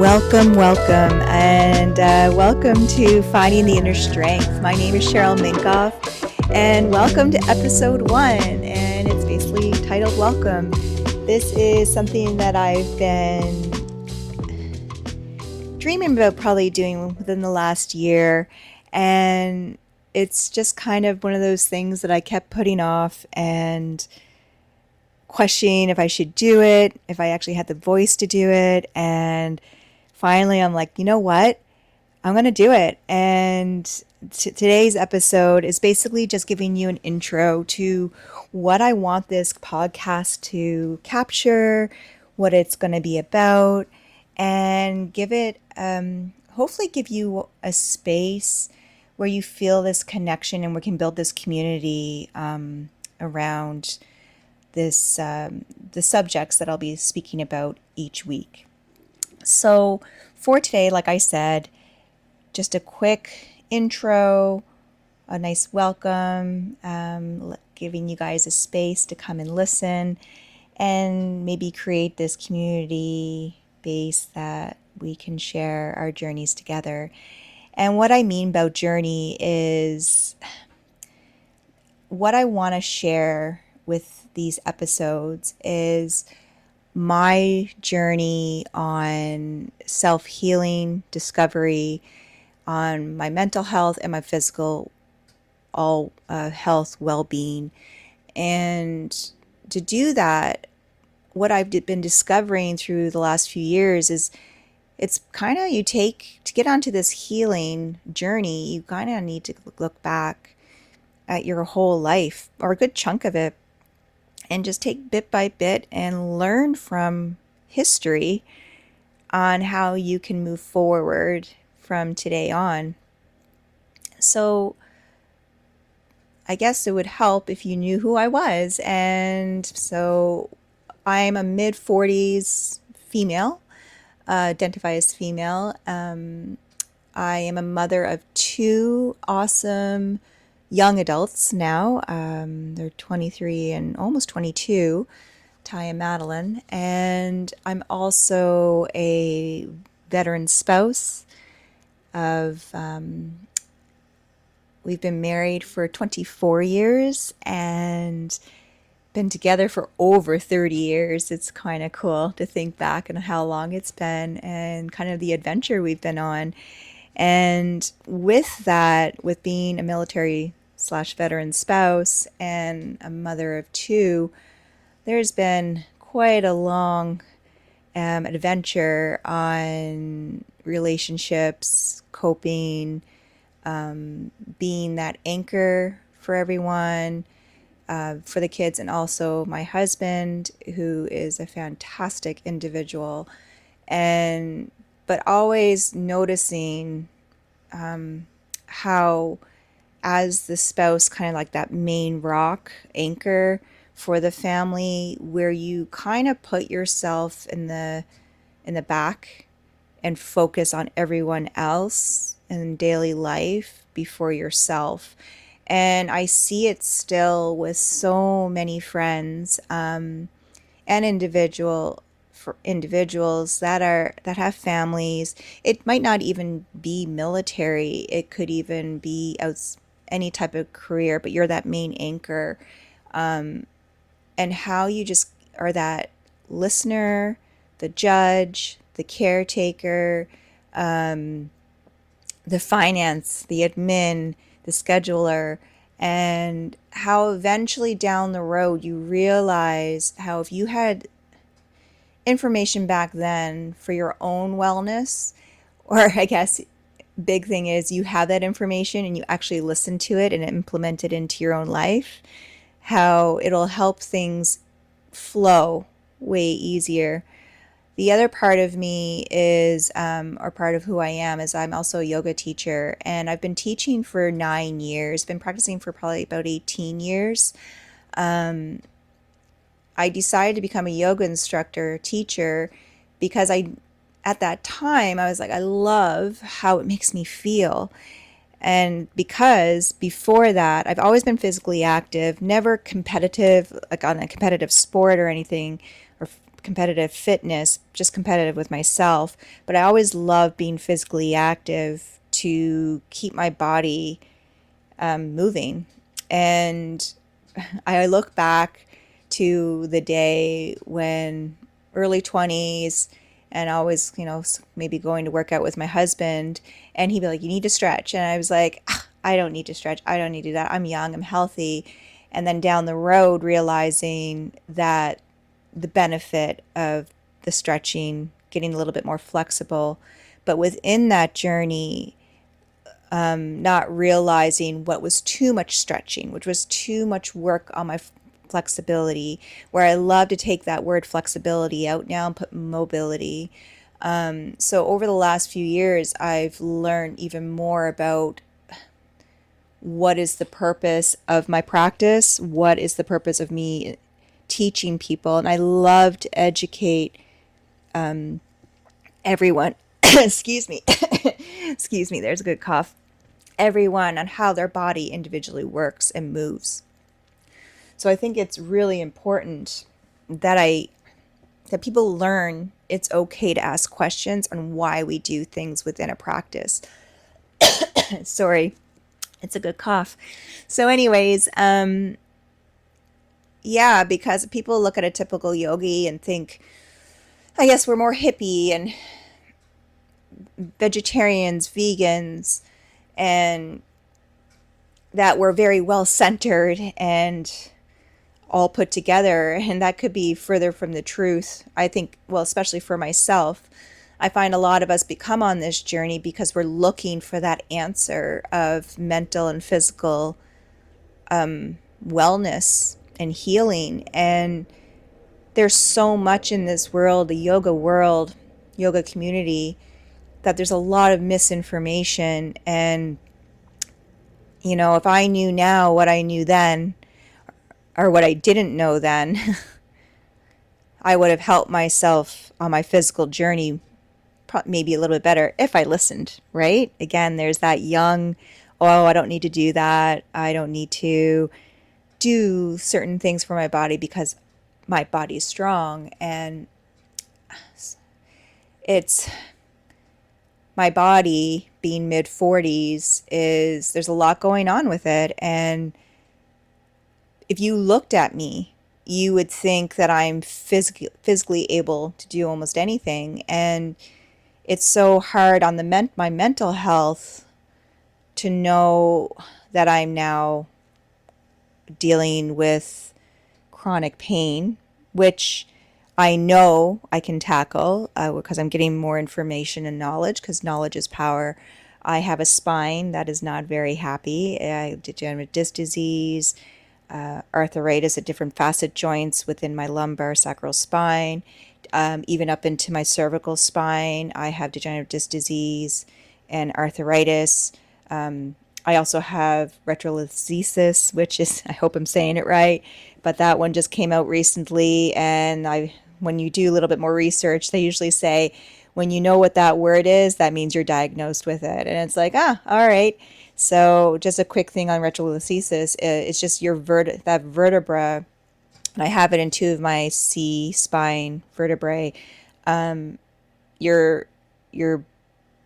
Welcome, and welcome to Finding the Inner Strength. My name is Cheryl Minkoff, and welcome to episode 1, and it's basically titled Welcome. This is something that I've been dreaming about probably doing within the last year, and it's just kind of one of those things that I kept putting off and questioning if I should do it, if I actually had the voice to do it, and finally I'm like, you know what? I'm going to do it. And today's episode is basically just giving you an intro to what I want this podcast to capture, what it's going to be about, and give it, hopefully, give you a space where you feel this connection and we can build this community around this the subjects that I'll be speaking about each week. So for today, like I said, just a quick intro, a nice welcome, giving you guys a space to come and listen and maybe create this community base that we can share our journeys together. And what I mean about journey is what I want to share with these episodes is my journey on self-healing, discovery, on my mental health and my physical health, well-being. And to do that, what I've been discovering through the last few years is it's kind of, to get onto this healing journey, you kind of need to look back at your whole life, or a good chunk of it, and just take bit by bit and learn from history on how you can move forward from today on. So I guess it would help if you knew who I was. And so I'm a mid-40s female, identify as female. I am a mother of 2 awesome young adults now. They're 23 and almost 22, Ty and Madeline. And I'm also a veteran spouse of, we've been married for 24 years and been together for over 30 years. It's kind of cool to think back on how long it's been and kind of the adventure we've been on. And with that, with being a military/veteran spouse and a mother of 2, there's been quite a long adventure on relationships, coping, being that anchor for everyone, for the kids, and also my husband, who is a fantastic individual, but always noticing how, as the spouse, kind of like that main rock anchor for the family, where you kind of put yourself in the back and focus on everyone else in daily life before yourself. And I see it still with so many friends and individuals that have families. It might not even be military. It could even be any type of career, but you're that main anchor. And how you just are that listener, the judge, the caretaker, the finance, the admin, the scheduler, and how eventually down the road you realize how if you had information back then for your own wellness, or I guess big thing is you have that information and you actually listen to it and implement it into your own life, how it'll help things flow way easier. The other part of me is, or part of who I am, is I'm also a yoga teacher, and I've been teaching for 9 years, been practicing for probably about 18 years. I decided to become a yoga instructor, teacher, because at that time, I was like, I love how it makes me feel. And because before that, I've always been physically active, never competitive, like on a competitive sport or anything, or competitive fitness, just competitive with myself, but I always loved being physically active to keep my body moving. And I look back to the day when early 20s, and I was, maybe going to work out with my husband, and he'd be like, "You need to stretch." And I was like, "Ah, I don't need to stretch. I don't need to do that. I'm young, I'm healthy." And then down the road, realizing that the benefit of the stretching, getting a little bit more flexible. But within that journey, not realizing what was too much stretching, which was too much work on my flexibility, where I love to take that word flexibility out now and put mobility. So over the last few years, I've learned even more about what is the purpose of my practice, what is the purpose of me teaching people, and I love to educate everyone. Excuse me. Excuse me, there's a good cough. Everyone on how their body individually works and moves. So I think it's really important that that people learn it's okay to ask questions on why we do things within a practice. Sorry, it's a good cough. So anyways, yeah, because people look at a typical yogi and think, I guess we're more hippie and vegetarians, vegans, and that we're very well centered and all put together. And that could be further from the truth. I think, well, especially for myself, I find a lot of us become on this journey because we're looking for that answer of mental and physical wellness and healing. And there's so much in this world, the yoga community, that there's a lot of misinformation. And, if I knew now what I knew then, or what I didn't know then, I would have helped myself on my physical journey maybe a little bit better if I listened, right? Again, there's that young, oh, I don't need to do that. I don't need to do certain things for my body because my body is strong. And it's my body being mid 40s there's a lot going on with it. And if you looked at me, you would think that I'm physically able to do almost anything. And it's so hard on my mental health to know that I'm now dealing with chronic pain, which I know I can tackle because I'm getting more information and knowledge, because knowledge is power. I have a spine that is not very happy. I have degenerative disc disease, arthritis at different facet joints within my lumbar sacral spine, even up into my cervical spine. I have degenerative disc disease and arthritis. I also have retrolithiasis, which is, I hope I'm saying it right, but that one just came out recently. And when you do a little bit more research, they usually say, when you know what that word is, that means you're diagnosed with it. And it's like, all right. So just a quick thing on retrolithiasis, it's just that vertebra, and I have it in two of my C spine vertebrae. Your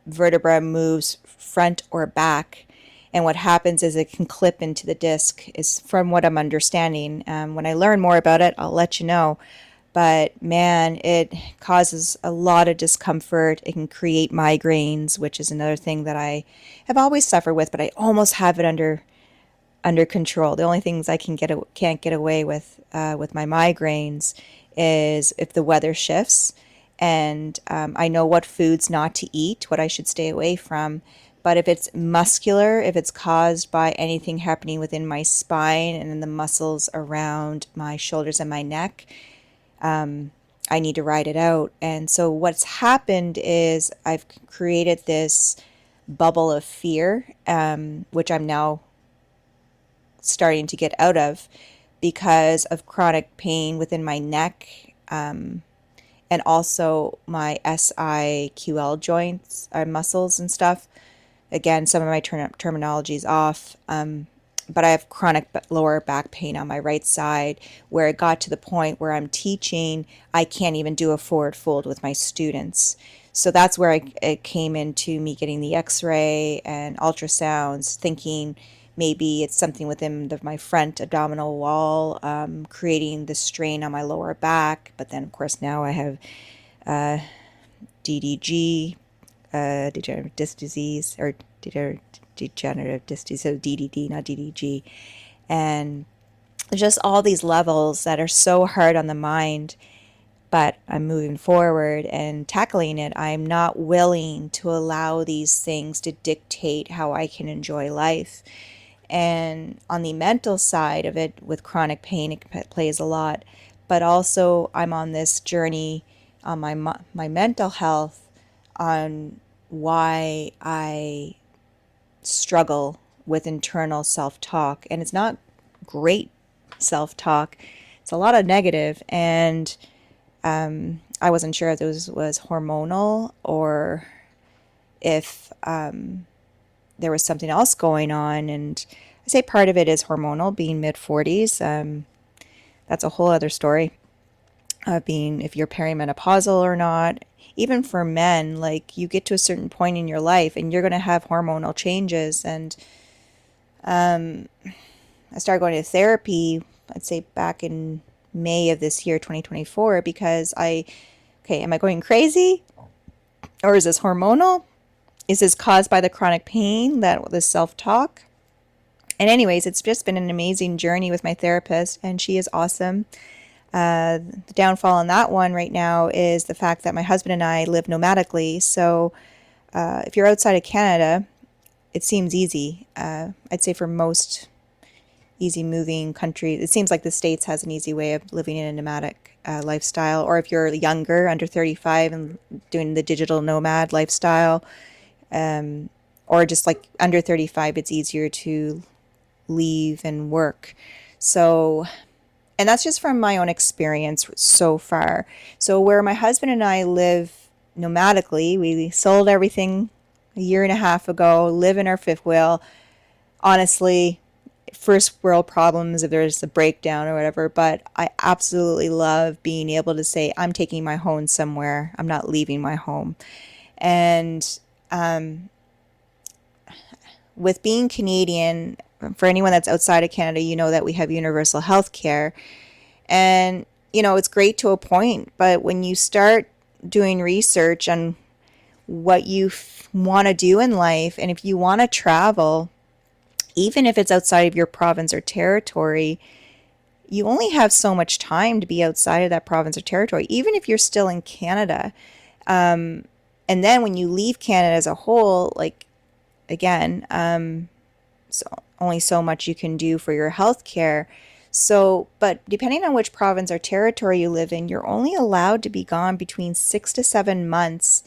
vertebra moves front or back, and what happens is it can clip into the disc, is from what I'm understanding. When I learn more about it, I'll let you know. But man, it causes a lot of discomfort. It can create migraines, which is another thing that I have always suffered with, but I almost have it under control. The only things I can't get away with my migraines is if the weather shifts, and I know what foods not to eat, what I should stay away from. But if it's muscular, if it's caused by anything happening within my spine and in the muscles around my shoulders and my neck, I need to ride it out. And so what's happened is I've created this bubble of fear, which I'm now starting to get out of because of chronic pain within my neck, and also my SIQL joints, muscles and stuff. Again, some of my terminology is off. but I have chronic lower back pain on my right side, where it got to the point where I'm teaching, I can't even do a forward fold with my students. So that's where it came into me getting the x-ray and ultrasounds, thinking maybe it's something within my front abdominal wall, creating the strain on my lower back. But then, of course, now I have DDG, degenerative disc disease, or degenerative disc disease, so DDD, not DDG. And just all these levels that are so hard on the mind, but I'm moving forward and tackling it. I'm not willing to allow these things to dictate how I can enjoy life. And on the mental side of it, with chronic pain, it plays a lot. But also, I'm on this journey on my mental health, on why I struggle with internal self-talk. And it's not great self-talk. It's a lot of negative, and I wasn't sure if it was hormonal, or if there was something else going on. And I say part of it is hormonal, being mid-40s. That's a whole other story, being if you're perimenopausal or not. Even for men, like, you get to a certain point in your life and you're going to have hormonal changes. And I started going to therapy, I'd say back in May of this year, 2024, because am I going crazy? Or is this hormonal? Is this caused by the chronic pain, the self-talk? And anyways, it's just been an amazing journey with my therapist, and she is awesome. The downfall on that one right now is the fact that my husband and I live nomadically. So if you're outside of Canada, it seems easy. I'd say for most easy moving countries, it seems like the States has an easy way of living in a nomadic lifestyle. Or if you're younger, under 35, and doing the digital nomad lifestyle, or just like under 35, it's easier to leave and work. So, and that's just from my own experience so far. So where my husband and I live nomadically, we sold everything a year and a half ago, live in our fifth wheel. Honestly, first world problems if there's a breakdown or whatever, but I absolutely love being able to say, I'm taking my home somewhere. I'm not leaving my home. And with being Canadian, for anyone that's outside of Canada, you know that we have universal health care. And, it's great to a point, but when you start doing research on what you want to do in life, and if you want to travel, even if it's outside of your province or territory, you only have so much time to be outside of that province or territory, even if you're still in Canada. And then when you leave Canada as a whole, like, again, so only so much you can do for your health care. So, but depending on which province or territory you live in, you're only allowed to be gone between 6 to 7 months,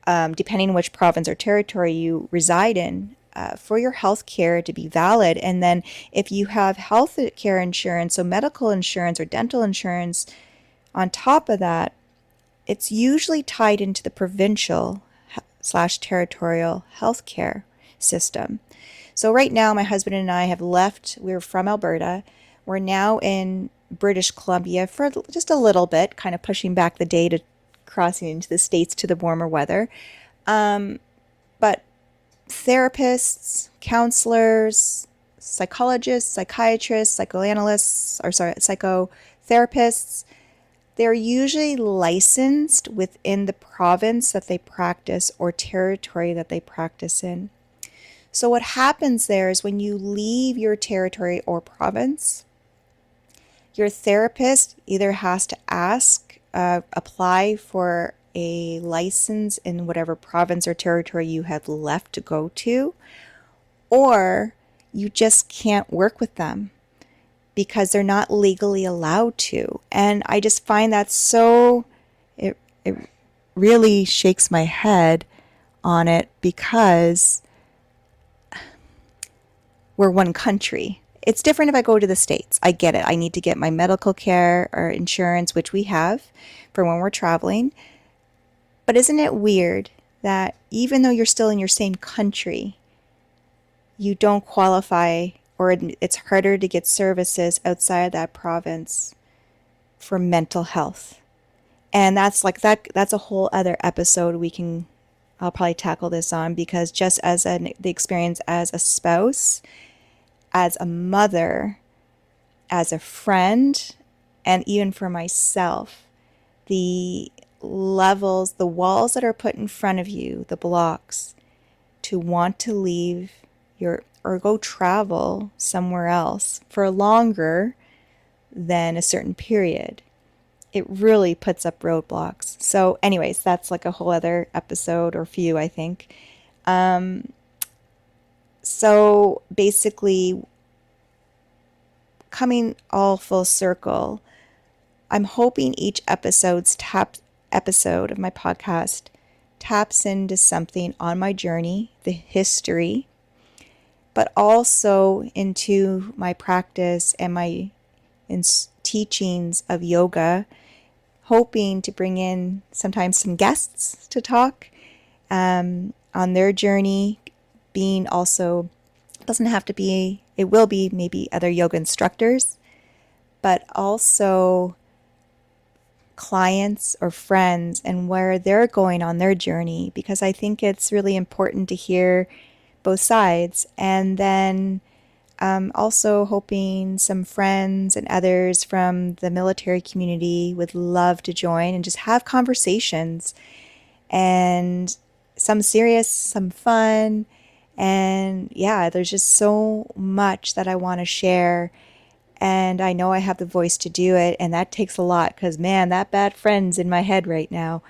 depending on which province or territory you reside in, for your health care to be valid. And then if you have health care insurance, so medical insurance or dental insurance, on top of that, it's usually tied into the provincial / territorial health care system. So right now, my husband and I have left. We're from Alberta. We're now in British Columbia for just a little bit, kind of pushing back the day to crossing into the States to the warmer weather. But therapists, counselors, psychologists, psychiatrists, psychotherapists, they're usually licensed within the province that they practice or territory that they practice in. So what happens there is when you leave your territory or province, your therapist either has to apply for a license in whatever province or territory you have left to go to, or you just can't work with them because they're not legally allowed to. And I just find that it really shakes my head on it, because we're one country. It's different if I go to the States. I get it. I need to get my medical care or insurance, which we have for when we're traveling. But isn't it weird that even though you're still in your same country, you don't qualify or it's harder to get services outside that province for mental health. And that's like that's a whole other episode I'll probably tackle this on, because just as the experience as a spouse, as a mother, as a friend, and even for myself, the levels, the walls that are put in front of you, the blocks to want to leave or go travel somewhere else for longer than a certain period, it really puts up roadblocks. So anyways, that's like a whole other episode or few, I think. So basically, coming all full circle, I'm hoping each episode of my podcast taps into something on my journey, the history, but also into my practice and my teachings of yoga, hoping to bring in sometimes some guests to talk on their journey, being also, doesn't have to be, it will be maybe other yoga instructors, but also clients or friends and where they're going on their journey, because I think it's really important to hear both sides. And then also hoping some friends and others from the military community would love to join and just have conversations, and some serious, some fun. And yeah, there's just so much that I want to share. And I know I have the voice to do it. And that takes a lot, because man, that bad friend's in my head right now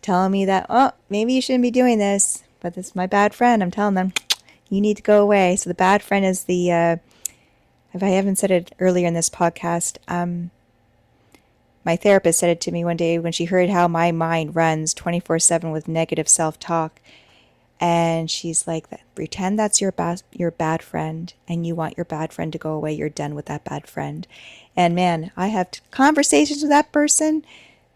telling me that, oh, maybe you shouldn't be doing this. But this is my bad friend. I'm telling them, you need to go away. So the bad friend is the, if I haven't said it earlier in this podcast, my therapist said it to me one day when she heard how my mind runs 24/7 with negative self-talk. And she's like, pretend that's your bad friend, and you want your bad friend to go away. You're done with that bad friend. And man, I have conversations with that person,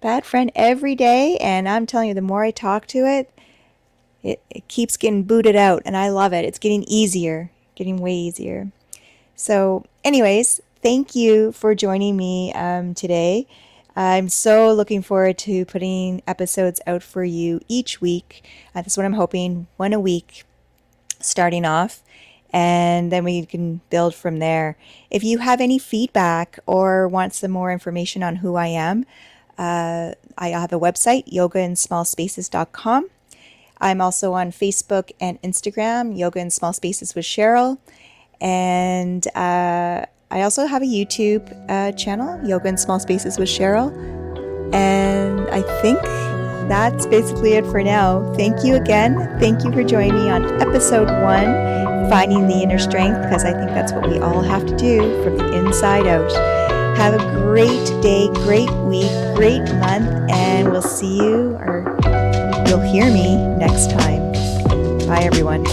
bad friend, every day. And I'm telling you, the more I talk to it, it keeps getting booted out. And I love it. It's getting easier, getting way easier. So anyways, thank you for joining me today. I'm so looking forward to putting episodes out for you each week. That's what I'm hoping, one a week starting off, and then we can build from there. If you have any feedback or want some more information on who I am, I have a website, yogainSmallSpaces.com. I'm also on Facebook and Instagram, Yoga in Small Spaces with Cheryl. And I also have a YouTube channel, Yoga in Small Spaces with Cheryl. And I think that's basically it for now. Thank you again. Thank you for joining me on episode 1, Finding the Inner Strength, because I think that's what we all have to do from the inside out. Have a great day, great week, great month, and we'll see you, or you'll hear me next time. Bye, everyone.